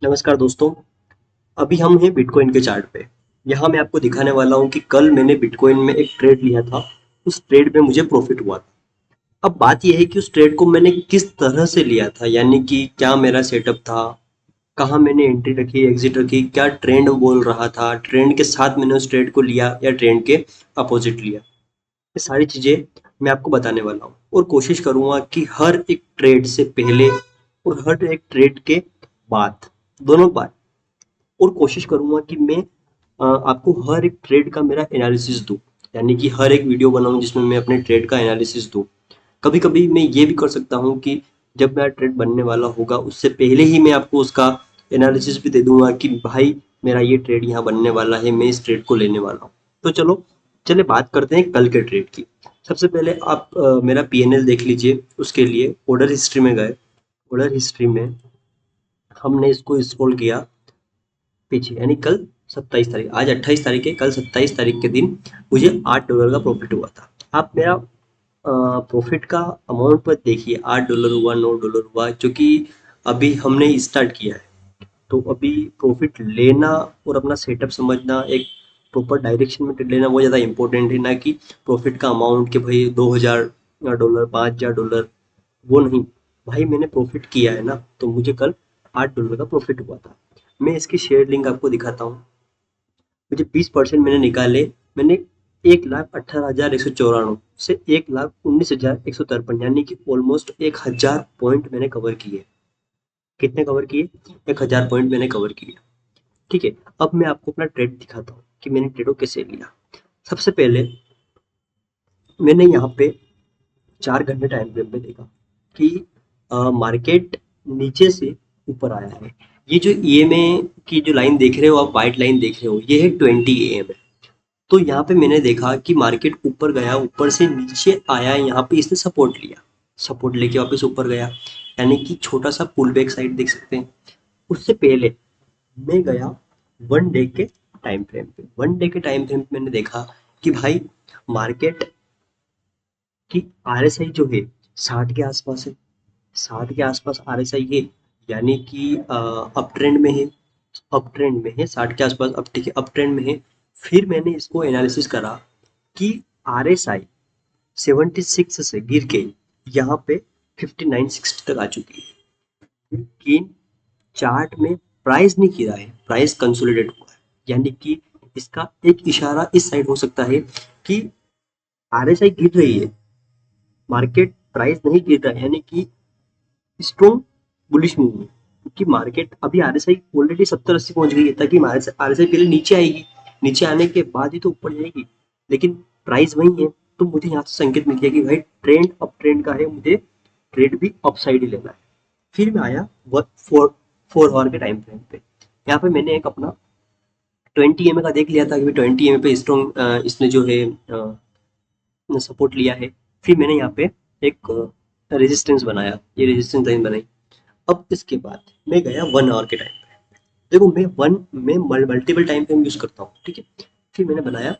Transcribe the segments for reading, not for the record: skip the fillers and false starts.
नमस्कार दोस्तों। अभी हम हैं बिटकॉइन के चार्ट पे। यहाँ मैं आपको दिखाने वाला हूँ कि कल मैंने बिटकॉइन में एक ट्रेड लिया था। उस ट्रेड में मुझे प्रॉफिट हुआ था। अब बात यह है कि उस ट्रेड को मैंने किस तरह से लिया था, यानी कि क्या मेरा सेटअप था, कहाँ मैंने एंट्री रखी, एग्जिट रखी, क्या ट्रेंड बोल रहा था, ट्रेंड के साथ मैंने उस ट्रेड को लिया या ट्रेंड के अपोजिट लिया। ये सारी चीजें मैं आपको बताने वाला हूँ और कोशिश करूंगा कि हर एक ट्रेड से पहले और हर एक ट्रेड के बाद, दोनों बार, और कोशिश करूंगा कि मैं आपको हर एक ट्रेड का मेरा एनालिसिस दूं, यानी कि हर एक वीडियो बनाऊं जिसमें मैं अपने ट्रेड का एनालिसिस दूं। कभी कभी मैं ये भी कर सकता हूं कि जब मेरा ट्रेड बनने वाला होगा उससे पहले ही मैं आपको उसका एनालिसिस भी दे दूंगा कि भाई मेरा ये ट्रेड यहाँ बनने वाला है, मैं इस ट्रेड को लेने वाला हूँ। तो चलो, चले बात करते हैं कल के ट्रेड की। सबसे पहले आप मेरा पीएनएल देख लीजिए। उसके लिए ऑर्डर हिस्ट्री में गए। ऑर्डर हिस्ट्री में हमने इसको स्क्रॉल किया पीछे, यानी कल 27 तारीख, आज 28 तारीख है, कल 27 तारीख के दिन मुझे $8 का प्रॉफिट हुआ था। आप मेरा प्रॉफिट का अमाउंट पर देखिए, $8 हुआ, $9 हुआ, जो कि अभी हमने स्टार्ट किया है। तो अभी प्रॉफिट लेना और अपना सेटअप समझना, एक प्रॉपर डायरेक्शन में ट्रेड लेना वो ज़्यादा इंपॉर्टेंट है, ना कि प्रॉफिट का अमाउंट कि भाई $2000, $5000, वो नहीं। भाई मैंने प्रॉफिट किया है ना, तो मुझे कल $8 का प्रॉफिट हुआ था। मैं इसकी शेयर लिंक आपको दिखाता हूँ। मुझे 20% मैंने निकाले। मैंने 1,18,194 से 1,19,153, यानी कि ऑलमोस्ट 1000 पॉइंट मैंने कवर किए। कितने कवर किए? 1000 पॉइंट मैंने कवर किए। ठीक है। अब मैं आपको अपना ट्रेड दिखाता हूँ कि मैंने ट्रेड को कैसे लिया। सबसे पहले मैंने यहाँ पे 4 घंटे टाइम फ्रेम पे देखा कि मार्केट नीचे से ऊपर आया है। ये जो ईएमए की जो लाइन देख रहे हो आप, व्हाइट लाइन देख रहे हो, ये है 20 AM है। तो यहाँ पे मैंने देखा कि मार्केट ऊपर गया, ऊपर से नीचे आया, यहाँ पे इसने सपोर्ट लिया, सपोर्ट लेके वापस ऊपर गया, यानी कि छोटा सा पुल बैक साइड देख सकते हैं। उससे पहले मैं गया 1 डे के टाइम फ्रेम पे। 1 डे के टाइम फ्रेम पे मैंने देखा कि भाई मार्केट की आरएसआई जो है 60 के आसपास है। 60 के आसपास आरएसआई है, यानी कि अप ट्रेंड में है। अप ट्रेंड में है 60 के आसपास, अब ठीक है, अप ट्रेंड में है। फिर मैंने इसको एनालिसिस करा कि आरएसआई 76 से गिर के यहाँ पे 5960 तक आ चुकी है। लेकिन चार्ट में प्राइस नहीं गिरा है, प्राइस कंसोलिडेट हुआ है, यानी कि इसका एक इशारा इस साइड हो सकता है कि आरएसआई गिर रही है, मार्केट प्राइस नहीं गिर रहा है, यानी कि स्ट्रॉन्ग बुलिश मूव में। क्योंकि मार्केट अभी आरएसआई ऑलरेडी 70-80 पहुंच गई है, ताकि आरएसआई पहले नीचे आएगी, नीचे आने के बाद ही तो ऊपर जाएगी। लेकिन प्राइस वही है। तो मुझे यहाँ से संकेत मिल गया कि भाई ट्रेंड अप ट्रेंड का है, मुझे ट्रेड भी अप साइड ही लेना है। फिर मैं आया फोर फोर आवर के टाइम फ्रेम पे। यहाँ पे मैंने एक अपना 20 एमए का देख लिया था कि 20 एमए पे स्ट्रॉन्ग इसने जो है सपोर्ट लिया है। फिर मैंने यहाँ पे एक रेजिस्टेंस बनाया, ये रेजिस्टेंस लाइन बनाई। अब इसके बाद मैं गया 1 आवर के टाइम पे। देखो मैं मल्टीपल टाइम फ्रेम यूज करता हूँ, ठीक है। फिर मैंने बनाया,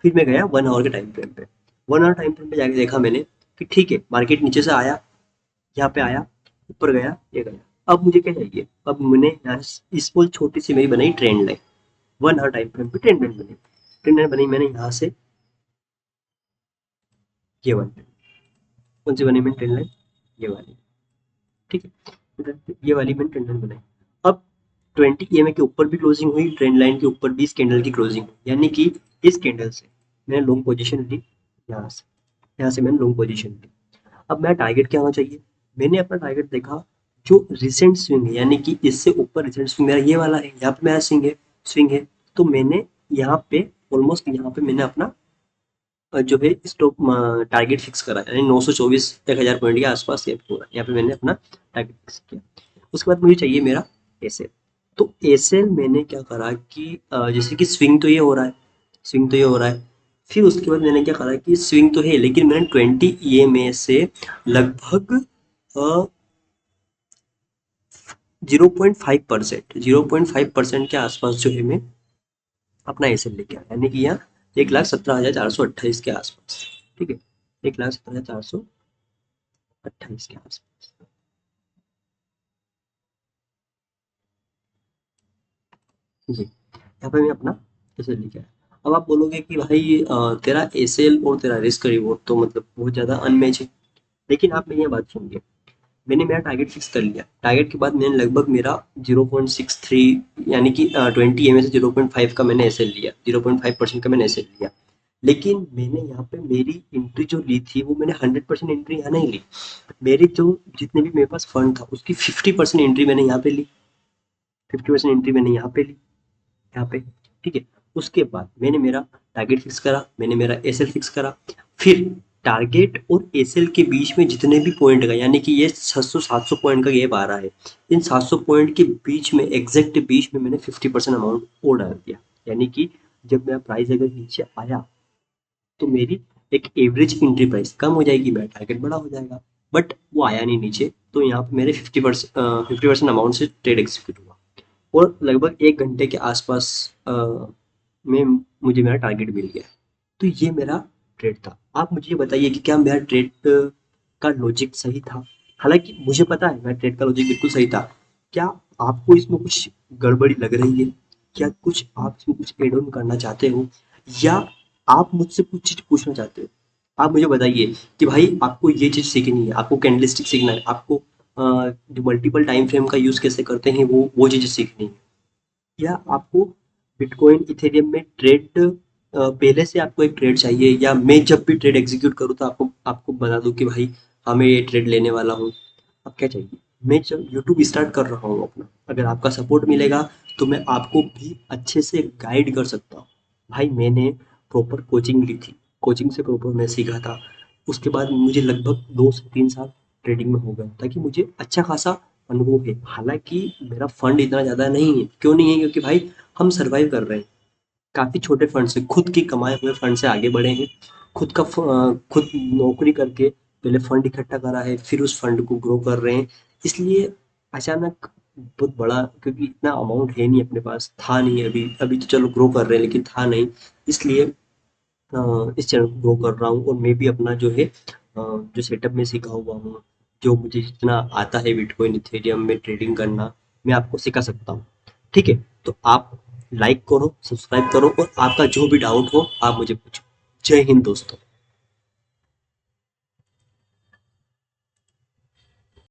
फिर मैं गया 1 आवर के टाइम फ्रेम पे। 1 आवर टाइम फ्रेम पे जाके देखा मैंने कि ठीक है, मार्केट नीचे से आया, यहाँ पे आया, ऊपर गया, ये गया। अब मुझे क्या चाहिए? अब मैंने यहाँ इस पोल छोटी सी मेरी बनाई trend line. 1 hour time frame पे ट्रेंड लाइन बनी। ट्रेंड लाइन बनी मैंने यहाँ से, ये वाली। कौन सी बनी मैंने ट्रेंड लाइन? ये वाली। ठीक है, ये वाली मैंने ट्रेंड लाइन बनाई। अब 20 EMA के ऊपर भी क्लोजिंग हुई, ट्रेंड लाइन के ऊपर भी इस कैंडल की क्लोजिंग हुई, यानी कि इस कैंडल से मैंने लॉन्ग पोजीशन ली। यहाँ से, यहाँ से मैंने लॉन्ग पोजीशन ली। अब मेरा टारगेट क्या होना चाहिए? मैंने अपना टारगेट देखा, जो रिसेंट स्विंग है, यानी कि इससे ऊपर रिसेंट स्विंग मेरा ये वाला है, यहाँ पे मेरा स्विंग है। तो मैंने यहाँ पे ऑलमोस्ट, यहाँ पे मैंने अपना जो है स्टॉप टारगेट फिक्स करा, यानी 924 1000 पॉइंट के आसपास ये पूरा यहाँ पे मैंने अपना टारगेट फिक्स किया। उसके बाद मुझे चाहिए मेरा एसएल। तो एसएल मैंने क्या करा कि जैसे कि स्विंग तो ये हो रहा है, स्विंग तो ये हो रहा है। फिर उसके बाद मैंने क्या करा कि स्विंग तो है, लेकिन मैंने 20 EMA से लगभग 0.5%, 0.5% के आसपास जो है मैं अपना एसएल लेके आया, यानी कि यहाँ 1,17,428 के आसपास। ठीक है, 1,17,428 के आसपास। ये यहाँ पे मैं अपना एसएल लिखा है। अब आप बोलोगे कि भाई तेरा एसएल और तेरा रिस्क रिवॉर्ड तो मतलब बहुत ज़्यादा अनमैच है। लेकिन आप मेरी ये बात सुनिए, मैंने मेरा टारगेट फिक्स कर लिया। टारगेट के बाद मैंने लगभग मेरा 0.63 यानी कि 20 में से 0.5 का मैंने एसएल लिया, 0.5% का मैंने एसएल लिया। लेकिन मैंने यहाँ पे मेरी एंट्री जो ली थी वो मैंने 100% एंट्री यहाँ नहीं ली। मेरी जो जितने भी मेरे पास फंड था उसकी 50% एंट्री मैंने यहाँ पे ली, 50% एंट्री मैंने यहाँ पे ली, यहाँ पे। ठीक है। उसके बाद मैंने मेरा टारगेट फिक्स करा, मैंने मेरा एसएल फिक्स करा। फिर टारगेट और एसएल के बीच में जितने भी पॉइंट का, यानी कि ये 600-700 पॉइंट का गैप आ रहा है, इन 700 पॉइंट के बीच में एग्जैक्ट बीच में मैंने 50% अमाउंट और डाल दिया। यानी कि जब मेरा प्राइस अगर नीचे आया तो मेरी एक एवरेज एंट्री प्राइस कम हो जाएगी, मेरा टारगेट बड़ा हो जाएगा। बट वो आया नहीं नीचे, तो यहाँ पे मेरे 50% अमाउंट से ट्रेड एग्जीक्यूट हुआ। और लगभग 1 घंटे के आसपास में मुझे मेरा टारगेट मिल गया। तो ये मेरा ट्रेड था। आप मुझे ये बताइए कि क्या मेरा ट्रेड का लॉजिक सही था? हालाँकि मुझे पता है मेरा ट्रेड का लॉजिक बिल्कुल सही था। क्या आपको इसमें कुछ गड़बड़ी लग रही है? क्या कुछ आप इसमें कुछ ऐड ऑन करना चाहते हो? या आप मुझसे कुछ चीज़ पूछना चाहते हो? आप मुझे बताइए कि भाई आपको ये चीज़ सीखनी है, आपको कैंडलस्टिक सीखना है, आपको जो मल्टीपल टाइम फ्रेम का यूज़ कैसे करते हैं वो चीज़ें सीखनी है। या आपको बिटकॉइन इथेरियम में ट्रेड पहले से आपको एक ट्रेड चाहिए, या मैं जब भी ट्रेड एग्जीक्यूट करूँ तो आपको आपको बता दूं कि भाई हाँ मैं ये ट्रेड लेने वाला हूँ। अब क्या चाहिए? मैं जब यूट्यूब स्टार्ट कर रहा हूँ अपना, अगर आपका सपोर्ट मिलेगा तो मैं आपको भी अच्छे से गाइड कर सकता हूँ। भाई मैंने प्रॉपर कोचिंग ली थी, कोचिंग से प्रॉपर मैं सीखा था। उसके बाद मुझे लगभग 2 से 3 साल ट्रेडिंग में हो गए, ताकि मुझे अच्छा खासा अनुभव है। हालाँकि मेरा फंड इतना ज़्यादा नहीं है, क्यों नहीं है? क्योंकि भाई हम सर्वाइव कर रहे हैं। काफ़ी छोटे फंड से, खुद की कमाए हुए फंड से आगे बढ़े हैं। खुद नौकरी करके पहले फंड इकट्ठा करा है, फिर उस फंड को ग्रो कर रहे हैं। इसलिए अचानक बहुत बड़ा, क्योंकि इतना अमाउंट है नहीं अपने पास, था नहीं अभी, अभी तो चलो ग्रो कर रहे हैं लेकिन था नहीं। इसलिए इस चैनल को ग्रो कर रहा हूँ, और मैं भी अपना जो है जो सेटअप में सीखा हुआ हूँ, जो मुझे जितना आता है बिटकॉइन इथेरियम में ट्रेडिंग करना, मैं आपको सिखा सकता हूँ। ठीक है? तो आप लाइक करो, सब्सक्राइब करो, और आपका जो भी डाउट हो आप मुझे पूछो। जय हिंद दोस्तों।